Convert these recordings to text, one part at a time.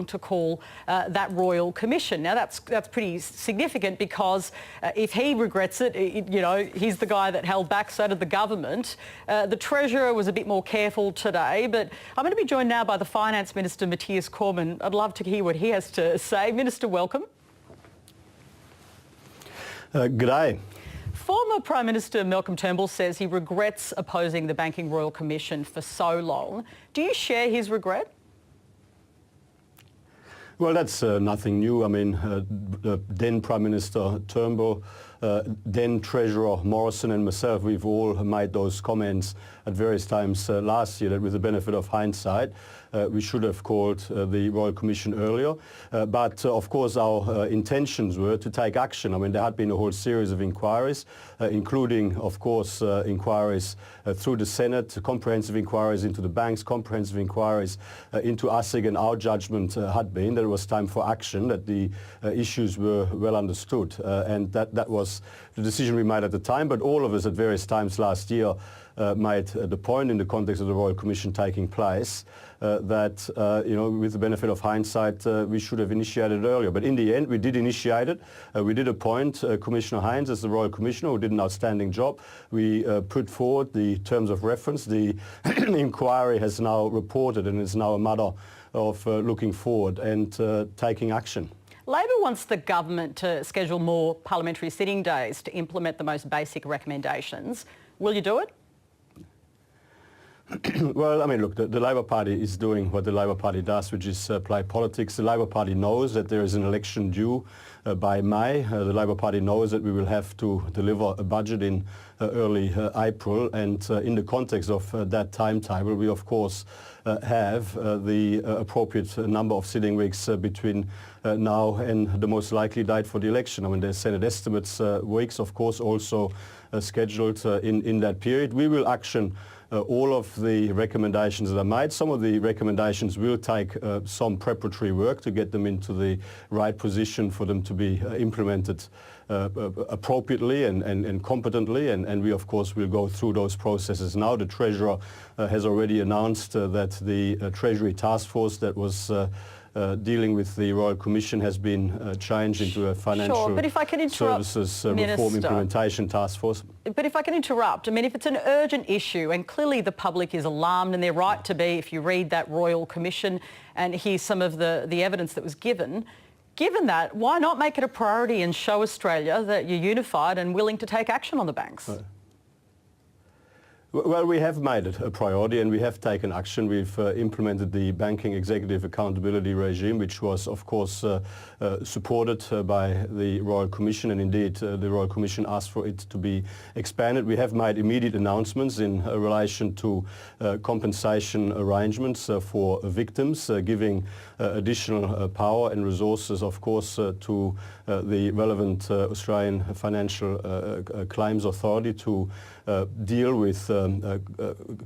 long to call that Royal Commission. Now that's pretty significant because if he regrets it, you know, he's the guy that held back, so did the government. The Treasurer was a bit more careful today, but I'm going to be joined now by the Finance Minister, Mathias Cormann. I'd love to hear what he has to say. Minister, welcome. Good day. Former Prime Minister Malcolm Turnbull says he regrets opposing the Banking Royal Commission for so long. Do you share his regret? Well, that's nothing new. I mean, then Prime Minister Turnbull, then Treasurer Morrison and myself, we've all made those comments at various times last year that with the benefit of hindsight, we should have called the Royal Commission earlier. But of course our intentions were to take action. I mean, there had been a whole series of inquiries, including of course inquiries through the Senate, comprehensive inquiries into the banks, comprehensive inquiries into ASIC, and our judgment had been that it was time for action, that the issues were well understood, and that was the decision we made at the time. But all of us at various times last year made the point in the context of the Royal Commission taking place that, you know, with the benefit of hindsight, we should have initiated it earlier. But in the end, we did initiate it. We did appoint Commissioner Hines as the Royal Commissioner, who did an outstanding job. We put forward the terms of reference. The inquiry has now reported, and it's now a matter of looking forward and taking action. Labor wants the government to schedule more parliamentary sitting days to implement the most basic recommendations. Will you do it? Well, I mean, look, the Labor Party is doing what the Labor Party does, which is play politics. The Labor Party knows that there is an election due by May. The Labor Party knows that we will have to deliver a budget in early April, and in the context of that timetable, we of course have the appropriate number of sitting weeks between now and the most likely date for the election. I mean, there's Senate estimates weeks, of course, also scheduled in that period. We will action all of the recommendations that are made. Some of the recommendations will take some preparatory work to get them into the right position for them to be implemented appropriately and competently, and we of course will go through those processes now. The Treasurer has already announced that the Treasury Task Force that was dealing with the Royal Commission has been changed into a financial services reform implementation task force. But if I can interrupt, I mean, if it's an urgent issue and clearly the public is alarmed, and they're right to be if you read that Royal Commission and hear some of the evidence that was given that, why not make it a priority and show Australia that you're unified and willing to take action on the banks? Well, we have made it a priority and we have taken action. We've implemented the Banking Executive Accountability Regime, which was, of course, supported by the Royal Commission, and indeed the Royal Commission asked for it to be expanded. We have made immediate announcements in relation to compensation arrangements for victims, giving additional power and resources, of course, to the relevant Australian Financial Claims Authority to deal with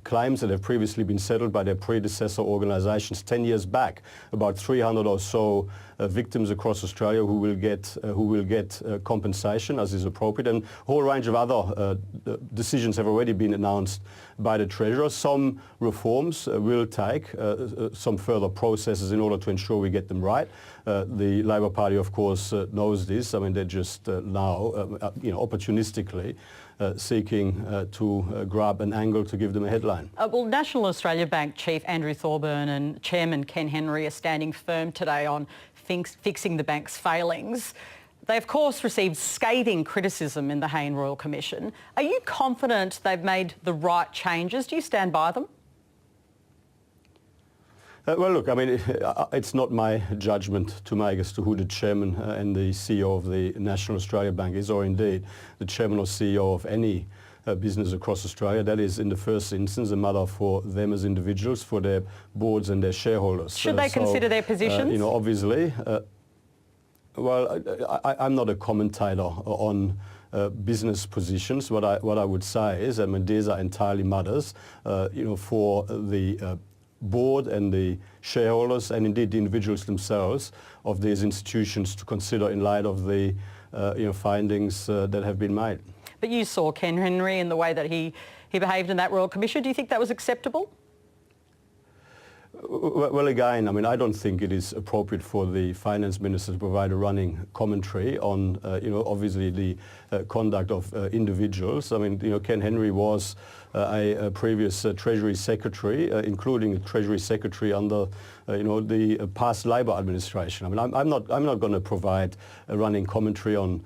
claims that have previously been settled by their predecessor organisations 10 years back. About 300 or so victims across Australia who will get compensation as is appropriate, and a whole range of other decisions have already been announced by the Treasurer. Some reforms will take some further processes in order to ensure we get them right. The Labor Party, of course, knows this. I mean, they're just now, you know, opportunistically seeking to grab an angle to give them a headline. Well, National Australia Bank Chief Andrew Thorburn and Chairman Ken Henry are standing firm today on fixing the bank's failings. They, of course, received scathing criticism in the Hayne Royal Commission. Are you confident they've made the right changes? Do you stand by them? Well, look, I mean, it's not my judgment to make as to who the chairman and the CEO of the National Australia Bank is, or indeed the chairman or CEO of any business across Australia. That is, in the first instance, a matter for them as individuals, for their boards and their shareholders. Should they consider their positions? You know, obviously, well, I'm not a commentator on business positions. What I would say is, I mean, these are entirely matters, you know, for the board and the shareholders and indeed the individuals themselves of these institutions to consider in light of the you know, findings that have been made. But you saw Ken Henry in the way that he behaved in that Royal Commission. Do you think that was acceptable? Well, again, I mean, I don't think it is appropriate for the finance minister to provide a running commentary on, obviously the conduct of individuals. I mean, Ken Henry was a previous Treasury Secretary, including a Treasury Secretary under, the past Labor administration. I mean, I'm not going to provide a running commentary on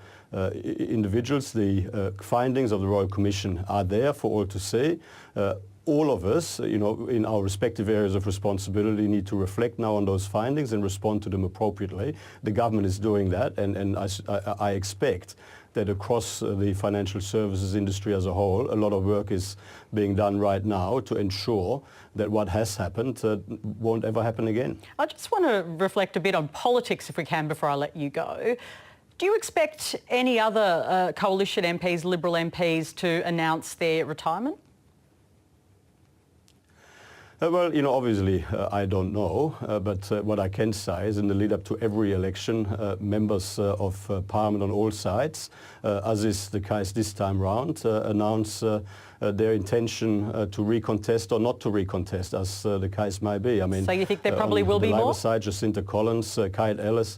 individuals. The findings of the Royal Commission are there for all to see. All of us, in our respective areas of responsibility, need to reflect now on those findings and respond to them appropriately. The government is doing that, and I expect that across the financial services industry as a whole, a lot of work is being done right now to ensure that what has happened won't ever happen again. I just want to reflect a bit on politics, if we can, before I let you go. Do you expect any other coalition MPs, Liberal MPs, to announce their retirement? Well, obviously I don't know, but what I can say is in the lead up to every election, members of Parliament on all sides, as is the case this time round, announce their intention to recontest or not to recontest, as the case may be. I mean, so you think there probably will be more? On the Labor side, Jacinta Collins, Kate Ellis.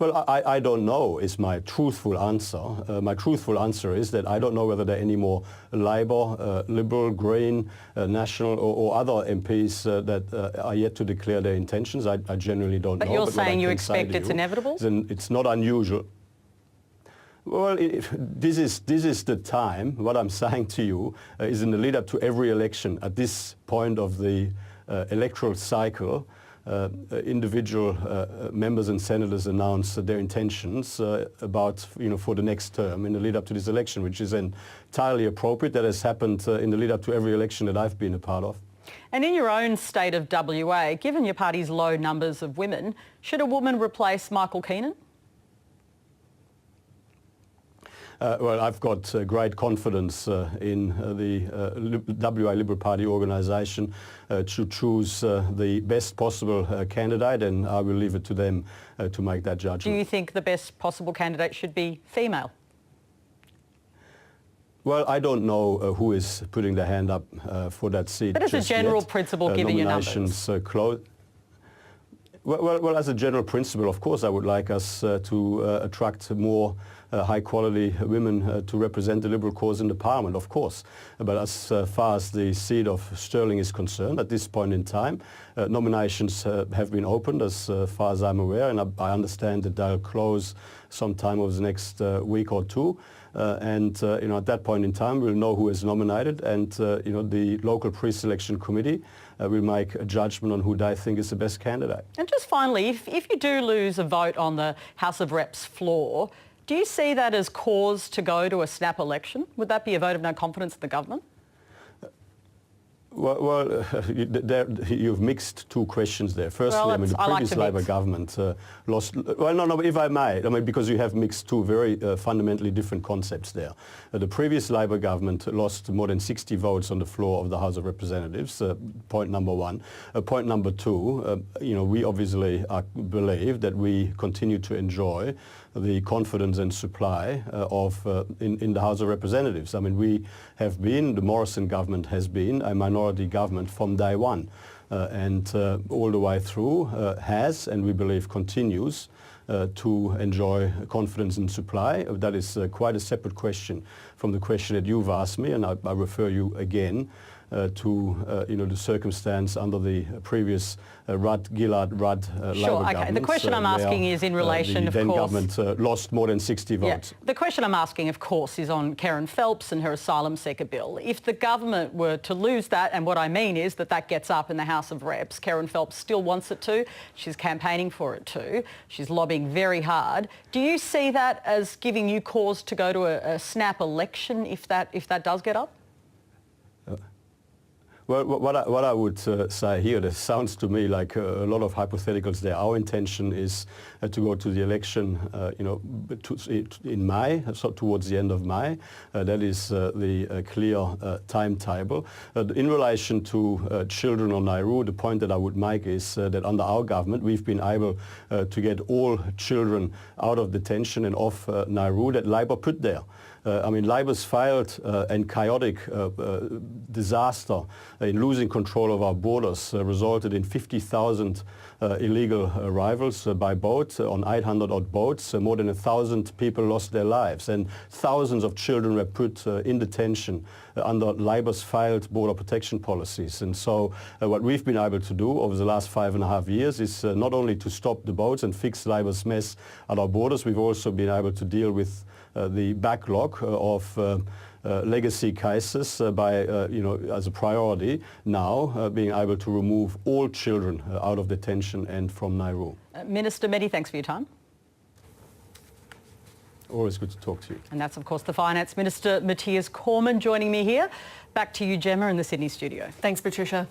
Well, I don't know is my truthful answer. My truthful answer is that I don't know whether there are any more Labour, Liberal, Green, National or other MPs that are yet to declare their intentions. I genuinely don't know. But you're saying you expect it's inevitable? Then it's not unusual. Well, this is the time. What I'm saying to you is in the lead up to every election at this point of the electoral cycle, individual members and senators announce their intentions about, for the next term in the lead up to this election, which is entirely appropriate. That has happened in the lead up to every election that I've been a part of. And in your own state of WA, given your party's low numbers of women, should a woman replace Michael Keenan? Well, I've got great confidence in the WA Liberal Party organisation to choose the best possible candidate, and I will leave it to them to make that judgment. Do you think the best possible candidate should be female? Well, I don't know who is putting their hand up for that seat. But as a general principle, given your numbers. Well, as a general principle, of course, I would like us to attract more high-quality women to represent the Liberal cause in the Parliament, of course. But as far as the seat of Stirling is concerned, at this point in time, nominations have been opened, as far as I'm aware, and I understand that they'll close sometime over the next week or two. At that point in time, we'll know who is nominated, and the local pre-selection committee will make a judgment on who they think is the best candidate. And just finally, if you do lose a vote on the House of Reps floor, do you see that as cause to go to a snap election? Would that be a vote of no confidence in the government? Well, you've mixed two questions there. Firstly, the previous Labor government lost... Well, no, if I may, because you have mixed two very fundamentally different concepts there. The previous Labor government lost more than 60 votes on the floor of the House of Representatives, point number one. Point number two, we obviously believe that we continue to enjoy the confidence and supply in the House of Representatives. We have been, the Morrison government has been, a minority government from day one, and all the way through has, and we believe continues, to enjoy confidence and supply. That is quite a separate question from the question that you've asked me, and I refer you again to the circumstance under the previous Gillard-Rudd Labor government. The question I'm asking is in relation, of course... The then government lost more than 60 votes. Yeah. The question I'm asking, of course, is on Kerryn Phelps and her asylum seeker bill. If the government were to lose that, and what I mean is that gets up in the House of Reps, Kerryn Phelps still wants it to, she's campaigning for it too, she's lobbying very hard. Do you see that as giving you cause to go to a snap election if that does get up? Well, what I would say here, that sounds to me like a lot of hypotheticals there. Our intention is to go to the election, in May, so towards the end of May. That is the clear timetable. In relation to children on Nauru, the point that I would make is that under our government, we've been able to get all children out of detention and off Nauru that Labor put there. I mean, Libya's failed and chaotic disaster in losing control of our borders resulted in 50,000 illegal arrivals by boat on 800 odd boats. More than 1,000 people lost their lives and thousands of children were put in detention under Libya's failed border protection policies. And so what we've been able to do over the last 5.5 years is not only to stop the boats and fix Libya's mess at our borders, we've also been able to deal with the backlog of legacy cases by, as a priority now, being able to remove all children out of detention and from Nauru. Minister, many thanks for your time. Always good to talk to you. And that's, of course, the Finance Minister, Mathias Cormann, joining me here. Back to you, Gemma, in the Sydney studio. Thanks, Patricia.